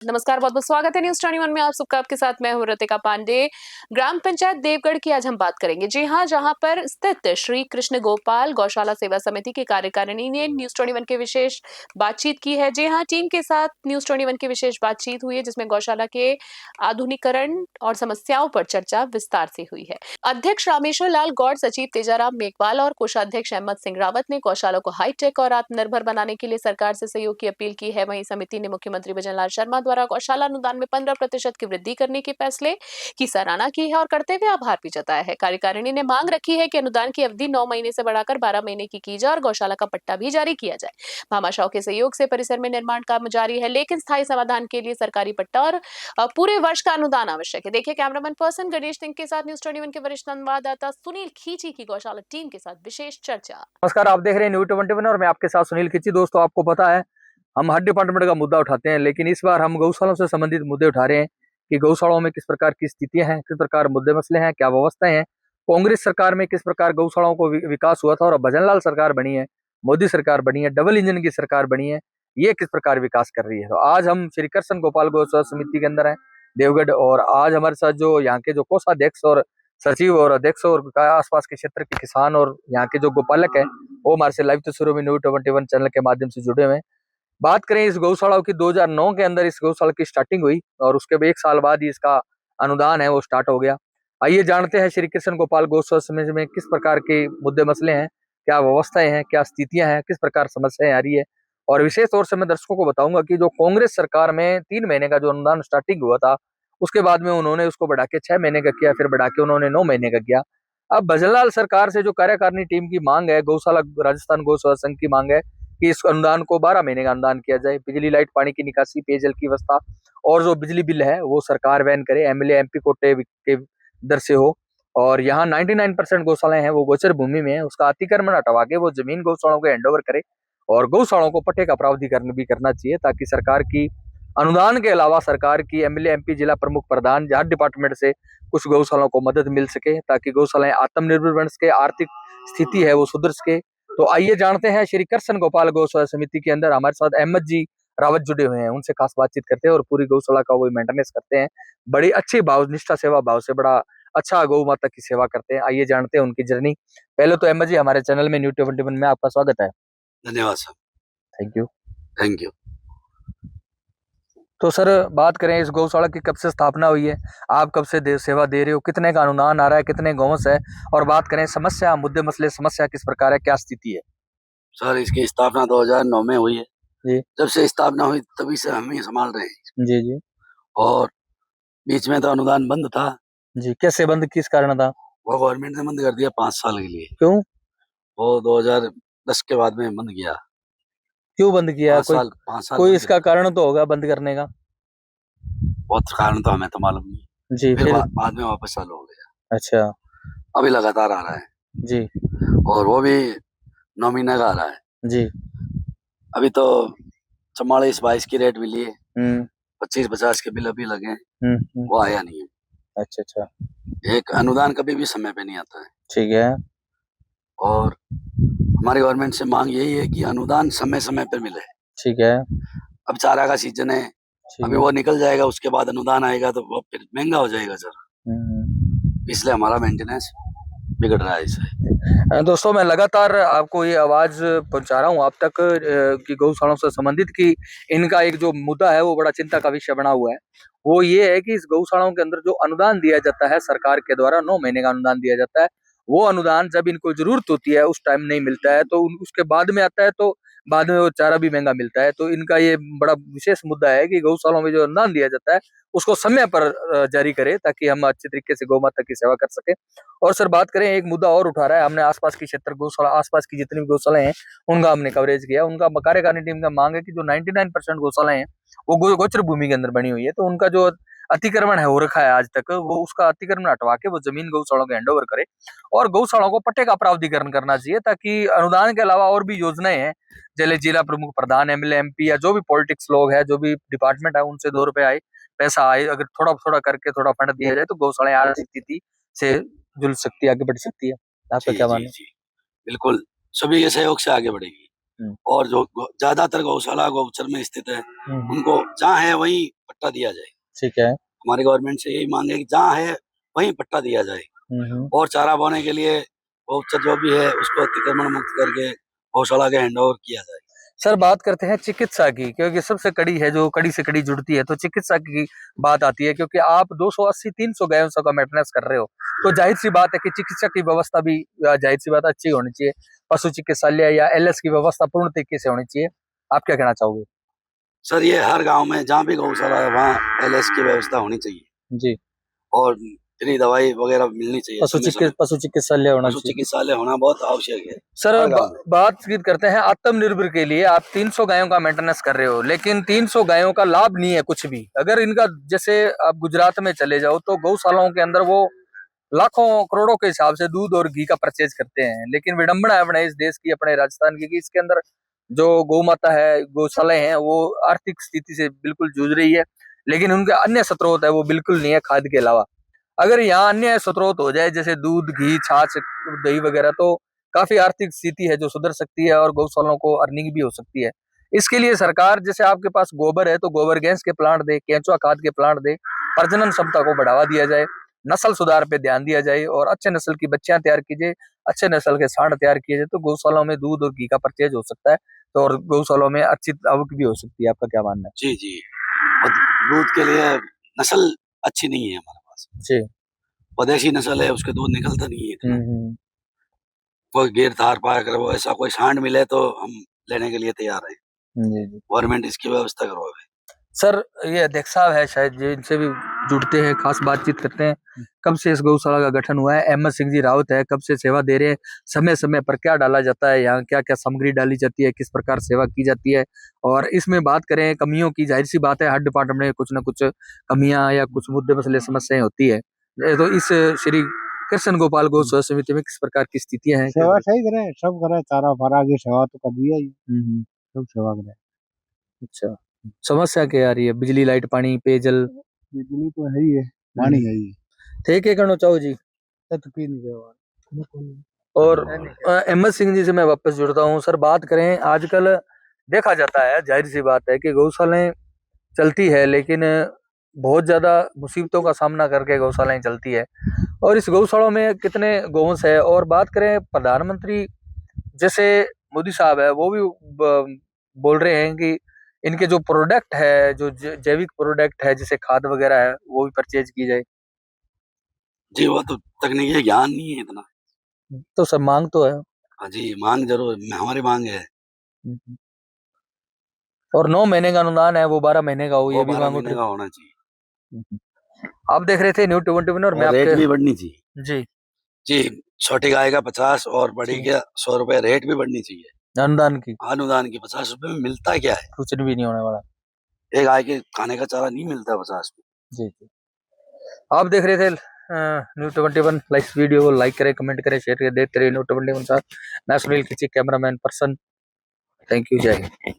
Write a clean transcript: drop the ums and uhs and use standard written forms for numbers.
नमस्कार, बहुत बहुत स्वागत है न्यूज 21 में आप सबका। आपके साथ मैं हूं रतिका पांडे। ग्राम पंचायत देवगढ़ की आज हम बात करेंगे। जी हां, जहां पर स्थित श्री कृष्ण गोपाल गौशाला सेवा समिति की कार्यकारिणी ने न्यूज 21 के विशेष बातचीत की है। जी हां, टीम के साथ न्यूज 21 की विशेष बातचीत हुई है, जिसमें गौशाला के आधुनिकीकरण और समस्याओं पर चर्चा विस्तार से हुई है। अध्यक्ष रामेश्वर लाल गौड़, सचिव तेजाराम मेघवाल और कोषाध्यक्ष अहमद सिंह रावत ने गौशाला को हाईटेक और आत्मनिर्भर बनाने के लिए सरकार से सहयोग की अपील की है। वहीं समिति ने मुख्यमंत्री भजनलाल शर्मा द्वारा गौशाला अनुदान में 15% की वृद्धि करने के फैसले की सराहना की है और करते हुए आभार भी जताया है। कार्यकारिणी ने मांग रखी है कि अनुदान की अवधि 9 महीने से बढ़ाकर 12 महीने की जाए और गौशाला का पट्टा भी जारी किया जाए। भामाशाह के सहयोग से परिसर में निर्माण काम जारी है, लेकिन स्थायी समाधान के लिए सरकारी पट्टा और पूरे वर्ष का अनुदान आवश्यक है। देखिए कैमरामैन पर्सन गणेश सिंह के साथ न्यूज 21 के वरिष्ठ संवाददाता सुनील खींची की गौशाला टीम के साथ विशेष चर्चा। नमस्कार, आप देख रहे हैं न्यूज 21 और मैं आपके साथ सुनील खींची। दोस्तों, आपको पता है हम हर डिपार्टमेंट का मुद्दा उठाते हैं, लेकिन इस बार हम गौशालाओं से संबंधित मुद्दे उठा रहे हैं कि गौशालाओं में किस प्रकार की स्थितियां हैं, किस प्रकार मुद्दे मसले हैं, क्या व्यवस्थाएं हैं। कांग्रेस सरकार में किस प्रकार गौशालाओं को विकास हुआ था और अब भजनलाल सरकार बनी है, मोदी सरकार बनी है, डबल इंजन की सरकार बनी है, ये किस प्रकार विकास कर रही है। तो आज हम श्री कृष्ण गोपाल गौशाला समिति के अंदर है देवगढ़, और आज हमारे साथ जो यहाँ के जो कोषाध्यक्ष और सचिव और अध्यक्ष और आसपास के क्षेत्र के किसान और यहाँ के जो गोपालक है, वो हमारे से लाइव तस्वीरों में न्यूज 21 चैनल के माध्यम से जुड़े हुए हैं। बात करें इस गौशाला की, 2009 के अंदर इस गौशाला की स्टार्टिंग हुई और उसके 1 साल बाद ही इसका अनुदान है वो स्टार्ट हो गया। आइए जानते हैं श्री कृष्ण गोपाल गौशाला समिति में किस प्रकार के मुद्दे मसले हैं, क्या व्यवस्थाएं हैं, क्या स्थितियां हैं, किस प्रकार समस्याएं आ रही है। और विशेष तौर से मैं दर्शकों को बताऊंगा कि जो कांग्रेस सरकार में 3 महीने का जो अनुदान स्टार्टिंग हुआ था, उसके बाद में उन्होंने उसको बढ़ा के 6 महीने का किया, फिर बढ़ा के उन्होंने 9 महीने का किया। अब भजनलाल सरकार से जो कार्यकारिणी टीम की मांग है, गौशाला राजस्थान गौशाला संघ की मांग है कि इस अनुदान को 12 महीने का अनुदान किया जाए। बिजली, लाइट, पानी की निकासी, पेयजल की व्यवस्था और जो बिजली बिल है वो सरकार वहन करे, एमएलए एमपी कोटे के दर से हो। और यहाँ 99% गौशालाएं हैं वो गोचर भूमि में है, उसका अतिक्रमण हटवा के वो जमीन गौशालाओं को हैंडओवर करे और गौशालाओं को पट्टे का प्रावधान भी करना चाहिए, ताकि सरकार की अनुदान के अलावा सरकार की एमएलए एमपी जिला प्रमुख प्रधान हर डिपार्टमेंट से कुछ गौशालाओं को मदद मिल सके, ताकि गौशालाएं आत्मनिर्भर बन सके, आर्थिक स्थिति है वो सुधर सके। तो आइए जानते हैं श्री कृष्ण गोपाल गौशाला समिति के अंदर हमारे साथ अहमद जी रावत जुड़े हुए हैं, उनसे खास बातचीत करते हैं और पूरी गौशाला का वो मेंटेनेंस करते हैं। बड़ी अच्छी भाव निष्ठा सेवा भाव से बड़ा अच्छा गौ माता की सेवा करते हैं। आइए जानते हैं उनकी जर्नी। पहले तो अहमद जी, हमारे चैनल में न्यूज 21 में आपका स्वागत है। धन्यवाद sir. Thank you. Thank you. तो सर, बात करें इस गौशाला की कब से स्थापना हुई है, आप कब से सेवा दे रहे हो, कितने का अनुदान आ रहा है, कितने गौवंश है, और बात करें समस्या, मुद्दे मसले, समस्या किस प्रकार है, क्या स्थिति है। सर, इसकी स्थापना 2009 में हुई है जी। जब से स्थापना हुई तभी से हम ही संभाल रहे हैं। जी जी। और बीच में तो अनुदान बंद था जी, कैसे बंद, किस कारण था? वो गवर्नमेंट ने बंद कर दिया 5 साल के लिए। क्यों? वो 2010 के बाद में बंद किया। क्यों बंद किया? 5 साल कोई इसका कारण तो होगा बंद करने का। बहुत कारण तो हमें तो मालूम नहीं। जी, फिर बाद में वापस चालू हो गया। अच्छा। अभी लगातार आ रहा है जी। और वो भी 9 महीने का आ रहा है जी। अभी तो 44-22 की रेट मिली है। 25-50 के बिल अभी लगे, वो आया नहीं है। अच्छा अच्छा। एक अनुदान कभी भी समय पे नहीं आता है। ठीक है। और हमारी गवर्नमेंट से मांग यही है कि अनुदान समय समय पर मिले। ठीक है। अब चारा का सीजन है, अभी वो निकल जाएगा, उसके बाद अनुदान आएगा तो वो फिर महंगा हो जाएगा सर। इसलिए हमारा मेंटेनेंस बिगड़ रहा है इससे। दोस्तों, मैं लगातार आपको ये आवाज पहुंचा रहा हूँ आप तक कि गौशालाओं से संबंधित कि इनका एक जो मुद्दा है वो बड़ा चिंता का विषय बना हुआ है। वो ये है कि इस गौशालाओं के अंदर जो अनुदान दिया जाता है सरकार के द्वारा, 9 महीने का अनुदान दिया जाता है, वो अनुदान जब इनको जरूरत होती है उस टाइम नहीं मिलता है, तो उसके बाद में आता है, तो बाद में वो चारा भी महंगा मिलता है। तो इनका ये बड़ा विशेष मुद्दा है कि गौशालाओं में जो अनुदान दिया जाता है उसको समय पर जारी करे, ताकि हम अच्छे तरीके से गौ माता की सेवा कर सके। और सर, बात करें, एक मुद्दा और उठा रहा है, हमने आसपास की क्षेत्र गौशाला, आसपास की जितनी भी गौशालाएं हैं उनका हमने कवरेज किया। उनका कार्यकारिणी टीम का मांग है कि जो 99% गौशालाएं हैं वो गोचर भूमि के अंदर बनी हुई है, तो उनका जो अतिक्रमण है हो रखा है आज तक, वो उसका अतिक्रमण हटवा के वो जमीन गौशालाओं को हैंडओवर करे और गौशालाओं को पट्टे का प्रावधान करना चाहिए, ताकि अनुदान के अलावा और भी योजनाएं हैं, जैसे जिला प्रमुख प्रधान, एमएलए एमपी या जो भी पॉलिटिक्स लोग हैं, जो भी डिपार्टमेंट है, उनसे 2 रुपए आए, पैसा आए, अगर थोड़ा थोड़ा करके थोड़ा फंड दिया जाए तो गौशालाएं आर्थिक स्थिति से जुल सकती है, आगे बढ़ सकती है। आपका क्या मानना है? बिल्कुल, सभी के सहयोग से आगे बढ़ेगी। और जो ज्यादातर गौशाला गौचर में स्थित है उनको जहाँ है वहीं पट्टा दिया जाए। ठीक है। हमारी गवर्नमेंट से यही मांग है कि जहाँ है वहीं पट्टा दिया जाए और चारा बोने के लिए गौचर जो भी है उसको अतिक्रमण मुक्त करके गौशाला के हैंड ओवर किया जाए। सर बात करते हैं चिकित्सा की, क्योंकि सबसे कड़ी है जो कड़ी से कड़ी जुड़ती है, तो चिकित्सा की बात आती है, क्योंकि आप 280-300 गायों का मेंटेनेंस कर रहे हो, तो जाहिर सी बात है कि चिकित्सा की व्यवस्था भी जाहिर सी बात अच्छी होनी चाहिए। पशु चिकित्सालय या एलएस की व्यवस्था पूर्ण तरीके से होनी चाहिए। आप क्या कहना चाहोगे? सर ये हर गांव में जहाँ भी गौशाला है वहाँ एलएस की व्यवस्था होनी चाहिए जी। और फ्री दवाई वगैरह मिलनी चाहिए। पशु चिकित्सालय होना चाहिए। चिकित्सालय होना बहुत आवश्यक है। सर बातचीत करते हैं आत्मनिर्भर के लिए। आप 300 गायों का मेंटेनेंस कर रहे हो, लेकिन 300 गायों का लाभ नहीं है कुछ भी। अगर इनका जैसे आप गुजरात में चले जाओ तो गौशालाओं के अंदर वो लाखों करोड़ों के हिसाब से दूध और घी का परचेज करते हैं, लेकिन विडंबना है अपने इस देश की, अपने राजस्थान की, कि इसके अंदर जो गौ माता है, गौशालाएं हैं, वो आर्थिक स्थिति से बिल्कुल जूझ रही है, लेकिन उनके अन्य स्रोत है वो बिल्कुल नहीं है खाद के अलावा। अगर यहाँ अन्य स्रोत हो जाए जैसे दूध, घी, छाछ, दही वगैरह, तो काफी आर्थिक स्थिति है जो सुधर सकती है और गौशालाओं को अर्निंग भी हो सकती है। इसके लिए सरकार, जैसे आपके पास गोबर है तो गोबर गैस के प्लांट दे, केंचुआ खाद के प्लांट दे, प्रजनन क्षमता को बढ़ावा दिया जाए, नस्ल सुधार पे ध्यान दिया जाए और अच्छे नस्ल की बच्चियां तैयार कीजिए, अच्छे नस्ल के सांड तैयार किए जाए, तो गौशालाओं में दूध और घी का परचेज हो सकता है, तो और गौशालाओं में अच्छी आवक भी हो सकती है। आपका क्या मानना है? जी जी, और दूध के लिए नस्ल अच्छी नहीं है हमारे पास जी। स्वदेशी नस्ल है, उसके दूध निकलता नहीं है। कोई गिर थार पार करे वो ऐसा कोई सांड मिले तो हम लेने के लिए तैयार है। गवर्नमेंट इसकी व्यवस्था करवाए। सर ये अध्यक्ष साहब है शायद, जिनसे भी जुड़ते हैं, खास बातचीत करते हैं। कब से इस गौशाला का गठन हुआ है? अहमद सिंह जी रावत है, कब से सेवा दे रहे हैं? समय समय पर क्या डाला जाता है, यहाँ क्या क्या सामग्री डाली जाती है, किस प्रकार सेवा की जाती है? और इसमें बात करें कमियों की, जाहिर सी बात है हर डिपार्टमेंट में कुछ ना कुछ कमियां या कुछ मुद्दे मसले समस्याएं होती है, तो इस श्री कृष्ण गोपाल गौ सेवा समिति में किस प्रकार की स्थितियां हैं? सेवा सही करे, सब करे, चारा फारा की सेवा तो कर दिया ही, सब सेवा करे। अच्छा, समस्या क्या आ रही है? बिजली, लाइट, पानी, पेयजल? बिजली तो है ही है, पानी है ही। थे क्या करना चाहो जी? तो पी नहीं गया। और अहमद सिंह जी से मैं वापस जुड़ता हूँ। सर बात करें, आजकल देखा जाता है, जाहिर सी बात है कि गौशालाएं चलती है, लेकिन बहुत ज्यादा मुसीबतों का सामना करके गौशालाएं चलती है, और इस गौशालों में कितने गौवंश है। और बात करें प्रधानमंत्री जैसे मोदी साहब है, वो भी बोल रहे हैं कि इनके जो प्रोडक्ट है, जो जैविक प्रोडक्ट है, जैसे खाद वगैरह है, वो भी परचेज की जाए। जी वो तो तकनीकी ज्ञान नहीं है इतना। तो सब मांग तो है। हाँ जी, मांग जरूर हमारी मांग है। और 9 महीने का अनुदान है, वो 12 महीने का हो, ये भी मांग होना चाहिए। आप देख रहे थे न्यूज़ 21 और मैं रेट भी बढ़नी चाहिए। जी जी, छोटी गाय का 50 और बड़ी का 100 रुपए रेट भी बढ़नी चाहिए। अनुदान की 50 रुपए में मिलता क्या है? कुछ भी नहीं होने वाला। एक गाय के खाने का चारा नहीं मिलता 50 में। जी जी। आप देख रहे थे न्यूज़ 21। लाइक वीडियो को लाइक करें, कमेंट करें, शेयर करें, देखते रहिए न्यूज़ 21 साथ। मैं सुनील किसी कैमरामैन पर्सन। थैंक यू, जय हिंद।